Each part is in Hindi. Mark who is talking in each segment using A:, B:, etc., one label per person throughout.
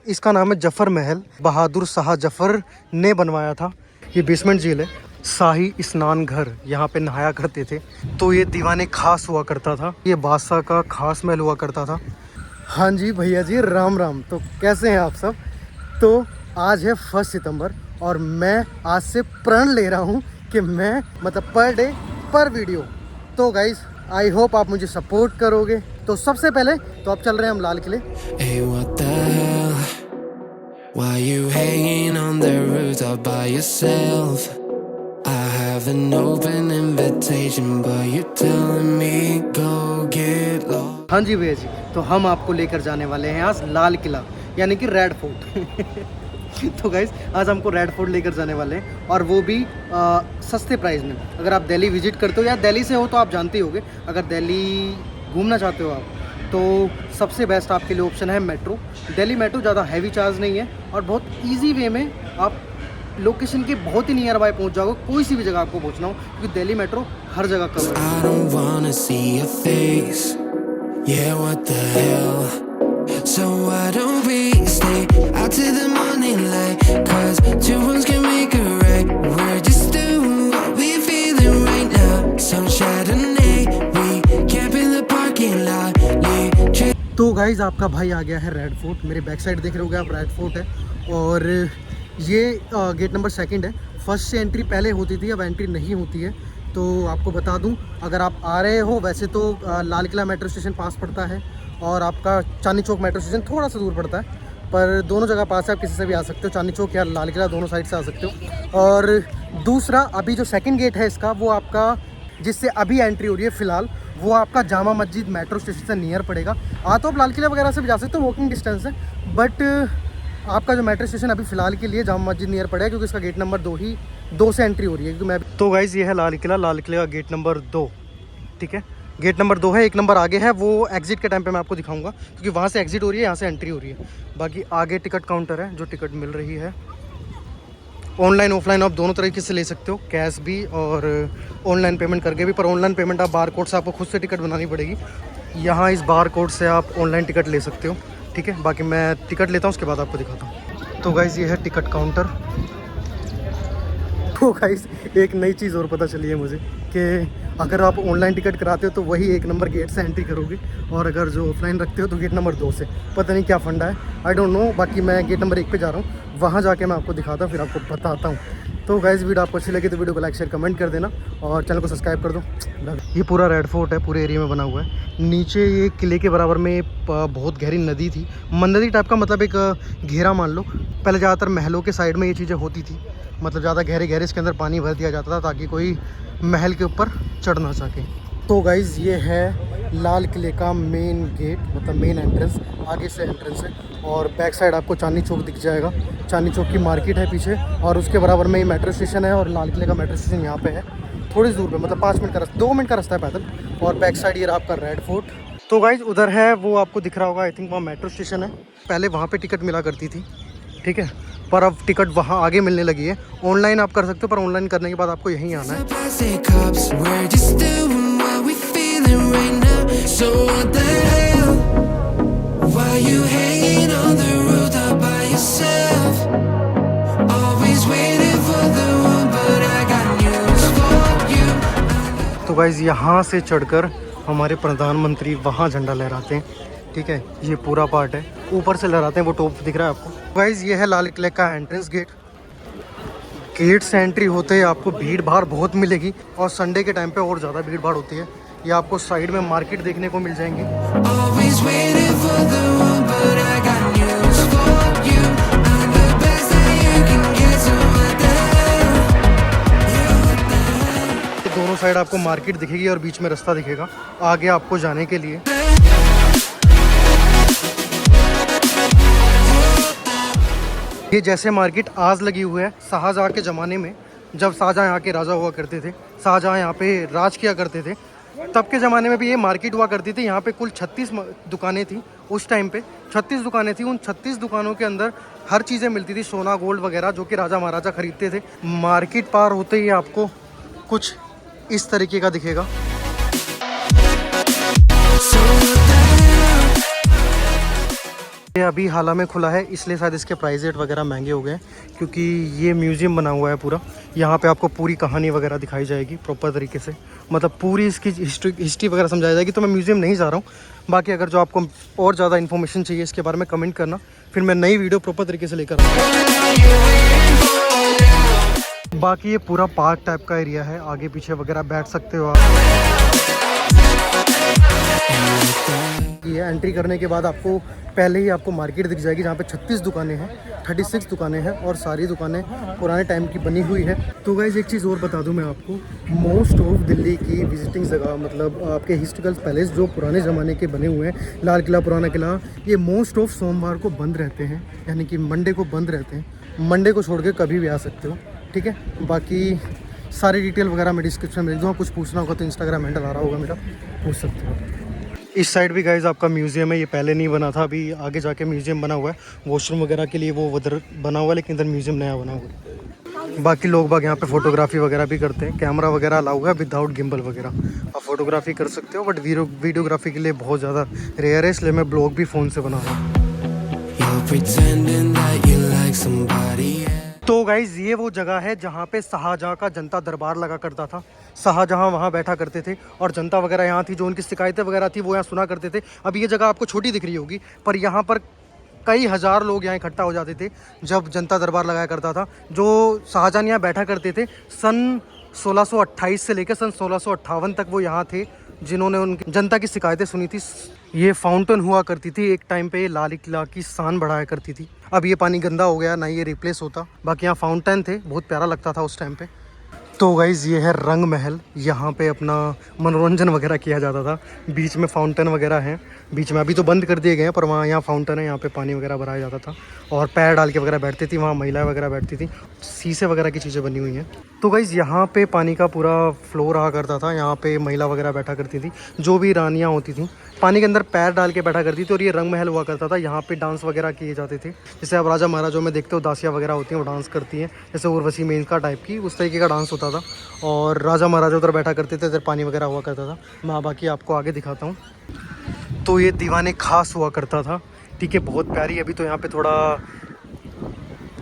A: इसका नाम है जफर महल। बहादुर शाह जफर ने बनवाया था। ये बेसमेंट झील है। शाही स्नान घर, यहाँ पे नहाया करते थे। तो ये दीवाने खास हुआ करता था। ये बादशाह का खास महल हुआ करता था। हाँ जी भैया जी, राम राम। तो कैसे हैं आप सब? तो आज है 1 सितंबर और मैं आज से प्रण ले रहा हूँ कि मैं मतलब पर डे पर वीडियो। तो गाइज आई होप आप मुझे सपोर्ट करोगे। तो सबसे पहले तो आप चल रहे हैं हम लाल किले।
B: Hey, what the hell? Why you hanging on the rooftop by yourself? I have an open invitation, but you're telling me go get lost.
A: हाँ जी भैया जी, तो हम आपको लेकर जाने वाले हैं आज लाल किला यानी कि रेड फोर्ट। तो गाइज आज हमको रेड फोर्ट लेकर जाने वाले हैं और वो भी सस्ते प्राइस में। अगर आप दिल्ली विजिट करते हो या दिल्ली से हो तो आप जानते ही होंगे। अगर दिल्ली घूमना चाहते हो आप तो सबसे बेस्ट आपके लिए ऑप्शन है मेट्रो। दिल्ली मेट्रो ज़्यादा हैवी चार्ज नहीं है और बहुत ईजी वे में आप लोकेशन के बहुत ही नियर बाय पहुंच जाओगे। कोई सी भी जगह आपको पहुंचना हो, क्योंकि दिल्ली मेट्रो हर जगह कवर है।
B: I don't wanna see your face. Yeah, what the hell? So why don't we stay out till the morning light? 'Cause two wrongs can make a right. We're just doing what we're feeling right now. Some Chardonnay, we camp in the parking lot.
A: तो गाइज आपका भाई आ गया है रेड फोर्ट। मेरे बैक साइड देख रहे होगे आप, रेड फोर्ट है। और ये गेट नंबर 2 है। फर्स्ट से एंट्री पहले होती थी, अब एंट्री नहीं होती है। तो आपको बता दूं, अगर आप आ रहे हो, वैसे तो लाल किला मेट्रो स्टेशन पास पड़ता है और आपका चांदनी चौक मेट्रो स्टेशन थोड़ा सा दूर पड़ता है, पर दोनों जगह पास है। आप किसी से भी आ सकते हो, चांदनी चौक या लाल किला दोनों साइड से आ सकते हो। और दूसरा अभी जो 2nd गेट है इसका, वो आपका जिससे अभी एंट्री हो रही है फ़िलहाल, वो आपका जामा मस्जिद मेट्रो स्टेशन से नियर पड़ेगा। तो आप लाल किला वगैरह से भी जा सकते हो, वॉकिंग डिस्टेंस है। बट आपका जो मेट्रो स्टेशन अभी फ़िलहाल के लिए जामा मस्जिद नियर पड़ेगा, क्योंकि इसका गेट नंबर 2 से एंट्री हो रही है। क्योंकि मैं तो गाइज़ ये है लाल किला का गेट नंबर 2। ठीक है, गेट नंबर 2 है। 1 नंबर आगे है, वो एग्जिट के टाइम पे मैं आपको दिखाऊंगा, क्योंकि वहाँ से एग्जिट हो रही है, यहाँ से एंट्री हो रही है। बाकी आगे टिकट काउंटर है, जो टिकट मिल रही है। ऑनलाइन ऑफलाइन आप दोनों तरीके से ले सकते हो, कैश भी और ऑनलाइन पेमेंट करके भी। पर ऑनलाइन पेमेंट आप बार कोड से आपको खुद से टिकट बनानी पड़ेगी। यहाँ इस बार कोड से आप ऑनलाइन टिकट ले सकते हो। ठीक है, बाकी मैं टिकट लेता हूँ, उसके बाद आपको दिखाता हूँ। तो गाइज़ ये है टिकट काउंटर। तो गाइज़ एक नई चीज़ और पता चली है मुझे कि अगर आप ऑनलाइन टिकट कराते हो तो वही 1 नंबर गेट से एंट्री करोगे, और अगर जो ऑफलाइन रखते हो तो गेट नंबर 2 से। पता नहीं क्या फंडा है, आई डोंट नो। बाकी मैं गेट नंबर 1 पे जा रहा हूँ, वहाँ जाके मैं आपको दिखाता हूँ, फिर आपको बताता हूँ। तो गाइज़ वीडियो आपको अच्छी लगी तो वीडियो को लाइक शेयर कमेंट कर देना और चैनल को सब्सक्राइब कर दो। ये पूरा रेड फोर्ट है, पूरे एरिया में बना हुआ है। नीचे ये किले के बराबर में बहुत गहरी नदी थी, नदी टाइप का, मतलब एक घेरा मान लो। पहले ज़्यादातर महलों के साइड में ये चीज़ें होती थी, मतलब ज़्यादा गहरे इसके अंदर पानी भर दिया जाता था ताकि कोई महल के ऊपर चढ़ ना सके। तो गाइज़ ये है लाल किले का मेन गेट, मतलब मेन एंट्रेंस। आगे से एंट्रेंस है और बैक साइड आपको चांदनी चौक दिख जाएगा। चांदनी चौक की मार्केट है पीछे, और उसके बराबर में ही मेट्रो स्टेशन है। और लाल किले का मेट्रो स्टेशन यहाँ पे है, थोड़ी दूर पे, मतलब 5 मिनट का रास्ता, 2 मिनट का रास्ता है पैदल। और बैक साइड ये रहा आपका रेड फोर्ट। तो गाइज़ उधर है, वो आपको दिख रहा होगा, आई थिंक वहाँ मेट्रो स्टेशन है। पहले वहाँ पर टिकट मिला करती थी, ठीक है, पर अब टिकट वहाँ आगे मिलने लगी है। ऑनलाइन आप कर सकते हो, पर ऑनलाइन करने के बाद आपको यहीं आना है। तो गाइज़ यहाँ से चढ़कर हमारे प्रधानमंत्री वहाँ झंडा लहराते हैं। ठीक है, ये पूरा पार्ट है, ऊपर से लहराते हैं, वो टॉप दिख रहा है आपको। गाइज़ ये है लाल किले का एंट्रेंस गेट। गेट से एंट्री होते ही आपको भीड़ भाड़ बहुत मिलेगी, और संडे के टाइम पे और ज़्यादा भीड़ भाड़ होती है। ये आपको साइड में मार्केट देखने को मिल जाएंगे। दोनों साइड आपको मार्केट दिखेगी और बीच में रास्ता दिखेगा आगे आपको जाने के लिए। ये जैसे मार्केट आज लगी हुई है, शाहजहाँ के ज़माने में, जब शाहजहाँ यहाँ के राजा हुआ करते थे, शाहजहाँ यहाँ पे राज किया करते थे, तब के ज़माने में भी ये मार्केट हुआ करती थी। यहाँ पे कुल 36 दुकानें थी उस टाइम पे, 36 दुकानें थी। उन 36 दुकानों के अंदर हर चीज़ें मिलती थी, सोना गोल्ड वगैरह, जो कि राजा महाराजा खरीदते थे। मार्केट पार होते ही आपको कुछ इस तरीके का दिखेगा। ये अभी हाल में खुला है, इसलिए शायद इसके प्राइस रेट वगैरह महंगे हो गए हैं, क्योंकि ये म्यूज़ियम बना हुआ है पूरा। यहाँ पे आपको पूरी कहानी वगैरह दिखाई जाएगी प्रॉपर तरीके से, मतलब पूरी इसकी हिस्ट्री वगैरह समझाई जाएगी। तो मैं म्यूज़ियम नहीं जा रहा हूँ। बाकी अगर जो आपको और ज़्यादा इन्फॉर्मेशन चाहिए इसके बारे में कमेंट करना, फिर मैं नई वीडियो प्रॉपर तरीके से लेकर आऊँगा। बाकी ये पूरा पार्क टाइप का एरिया है, आगे पीछे वगैरह बैठ सकते हो आप। ये एंट्री करने के बाद आपको पहले ही आपको मार्केट दिख जाएगी, जहाँ पे 36 दुकानें हैं, 36 दुकानें हैं और सारी दुकानें पुराने टाइम की बनी हुई है। तो गाइस एक चीज़ और बता दूं मैं आपको, मोस्ट ऑफ दिल्ली की विजिटिंग जगह, मतलब आपके हिस्टोरिकल पैलेस जो पुराने ज़माने के बने हुए हैं, लाल किला, पुराना किला, ये मोस्ट ऑफ सोमवार को बंद रहते हैं, यानी कि मंडे को बंद रहते हैं। मंडे को छोड़ के कभी भी आ सकते हो, ठीक है। बाकी सारी डिटेल वगैरह मैं डिस्क्रिप्शन में लिख दूँगा। कुछ पूछना होगा तो इंस्टाग्राम हैंडल आ रहा होगा मेरा, पूछ सकते हो। इस साइड भी गाइज आपका म्यूज़ियम है, ये पहले नहीं बना था, अभी आगे जाके म्यूज़ियम बना हुआ है। वॉशरूम वगैरह के लिए वो उधर बना हुआ है, लेकिन इधर म्यूज़ियम नया बना हुआ है। बाकी लोग बाग यहाँ पे फोटोग्राफी वगैरह भी करते हैं, कैमरा वगैरह अलाउ है विदाउट गिम्बल वगैरह, आप फोटोग्राफी कर सकते हो, बट वीडियोग्राफी के लिए बहुत ज़्यादा रेयर है, इसलिए मैं ब्लॉग भी फ़ोन से बना रहा हूँ। तो गाइज ये वो जगह है जहाँ पे शाहजहाँ का जनता दरबार लगा करता था। शाहजहाँ वहाँ बैठा करते थे और जनता वगैरह यहाँ थी, जो उनकी शिकायतें वगैरह थी वो यहाँ सुना करते थे। अब ये जगह आपको छोटी दिख रही होगी, पर यहाँ पर कई हज़ार लोग यहाँ इकट्ठा हो जाते थे जब जनता दरबार लगाया करता था। जो शाहजहाँ यहाँ बैठा करते थे, सन 1628 से लेकर सन 1658 तक वो यहाँ थे, जिन्होंने उनकी जनता की शिकायतें सुनी थी। ये फाउंटेन हुआ करती थी एक टाइम पे, लाल किला की शान बढ़ाया करती थी। अब ये पानी गंदा हो गया, ना ये रिप्लेस होता। बाकी यहाँ फाउंटेन थे, बहुत प्यारा लगता था उस टाइम पे। तो गाइज़ ये है रंग महल, यहाँ पे अपना मनोरंजन वगैरह किया जाता था। बीच में फाउंटेन वगैरह हैं, बीच में अभी तो बंद कर दिए गए हैं, पर वहाँ यहाँ फाउंटेन है, यहाँ पे पानी वगैरह भराया जाता था और पैर डाल के वगैरह बैठती थी। वहाँ महिलाएं वगैरह बैठती थी, शीशे वगैरह की चीज़ें बनी हुई हैं। तो गाइज़ यहाँ पे पानी का पूरा फ्लो रहा करता था, यहाँ पे महिला वगैरह बैठा करती थी, जो भी रानियाँ होती थी पानी के अंदर पैर डाल के बैठा करती थी। और ये रंग महल हुआ करता था, यहाँ पे डांस वगैरह किए जाते थे। जैसे आप राजा महाराजों में देखते हो दासियाँ वगैरह होती हैं, वो डांस करती हैं, जैसे उर्वशी मेनका टाइप की, उस तरीके का डांस होता था। और राजा महाराजा उधर बैठा करते थे, इधर पानी वगैरह हुआ करता था। मैं बाकी आपको आगे दिखाता हूँ। तो ये दीवाने खास हुआ करता था, ठीक है, बहुत प्यारी। अभी तो यहाँ पे थोड़ा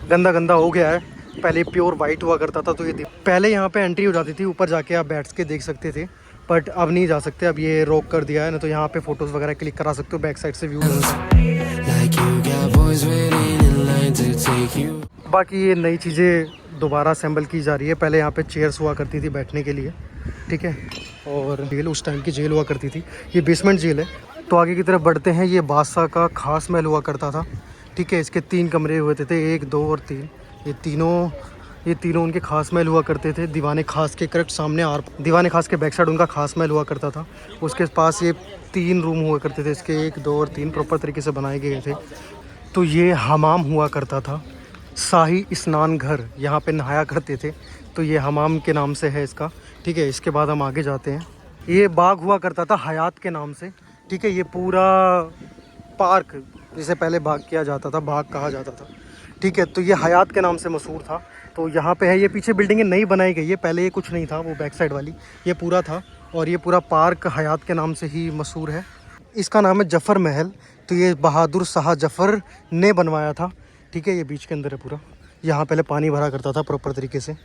A: गंदा गंदा हो गया है, पहले प्योर वाइट हुआ करता था। तो ये पहले यहाँ पे एंट्री हो जाती थी, ऊपर जाके आप बैठ के देख सकते थे, बट अब नहीं जा सकते, अब ये रोक कर दिया है। ना तो यहाँ पे फोटोज़ वगैरह क्लिक करा सकते हो, बैक साइड से व्यू। बाकी ये नई चीज़ें दोबारा असेंबल की जा रही है। पहले यहाँ पे चेयर्स हुआ करती थी बैठने के लिए, ठीक है, और जेल, उस टाइम की जेल हुआ करती थी। ये बेसमेंट जेल है। तो आगे की तरफ बढ़ते हैं। ये बादशाह का खास महल हुआ करता था, ठीक है। इसके 3 कमरे हुए थे, 1, 2 और 3। ये तीनों उनके खास महल हुआ करते थे। दीवाने खास के करेक्ट सामने और दीवाने खास के बैक साइड उनका खास महल हुआ करता था। उसके पास ये 3 रूम हुआ करते थे, इसके 1, 2 और 3 प्रॉपर तरीके से बनाए गए थे। तो ये हमाम हुआ करता था, शाही स्नान घर, यहाँ पे नहाया करते थे। तो ये हमाम के नाम से है इसका, ठीक है। इसके बाद हम आगे जाते हैं। ये बाग हुआ करता था हयात के नाम से, ठीक है। ये पूरा पार्क, जिसे पहले बाग किया जाता था, बाग कहा जाता था, ठीक है। तो ये हयात के नाम से मशहूर था। तो यहाँ पे है, ये पीछे बिल्डिंगें नई बनाई गई है, पहले ये कुछ नहीं था, वो बैक साइड वाली ये पूरा था। और ये पूरा पार्क हयात के नाम से ही मशहूर है। इसका नाम है जफ़र महल। तो ये बहादुर शाह जफ़र ने बनवाया था, ठीक है। ये बीच के अंदर है पूरा, यहाँ पहले पानी भरा करता था प्रॉपर तरीके से।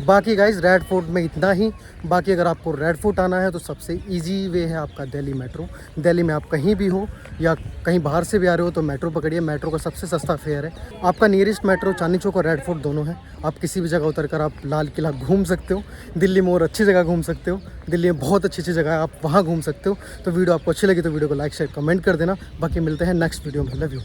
A: बाकी गाइज रेड फोर्ट में इतना ही। बाकी अगर आपको रेड फोर्ट आना है तो सबसे इजी वे है आपका दिल्ली मेट्रो। दिल्ली में आप कहीं भी हो या कहीं बाहर से भी आ रहे हो तो मेट्रो पकड़िए। मेट्रो का सबसे सस्ता फेयर है। आपका नियरेस्ट मेट्रो चांदनी चौक और रेड फोर्ट दोनों है। आप किसी भी जगह उतर कर आप लाल किला घूम सकते हो। दिल्ली में और अच्छी जगह घूम सकते हो, दिल्ली में बहुत अच्छी अच्छी जगह है, आप वहाँ घूम सकते हो। तो वीडियो आपको अच्छी लगी तो वीडियो को लाइक शेयर कमेंट कर देना। बाकी मिलते हैं नेक्स्ट वीडियो में। Love you.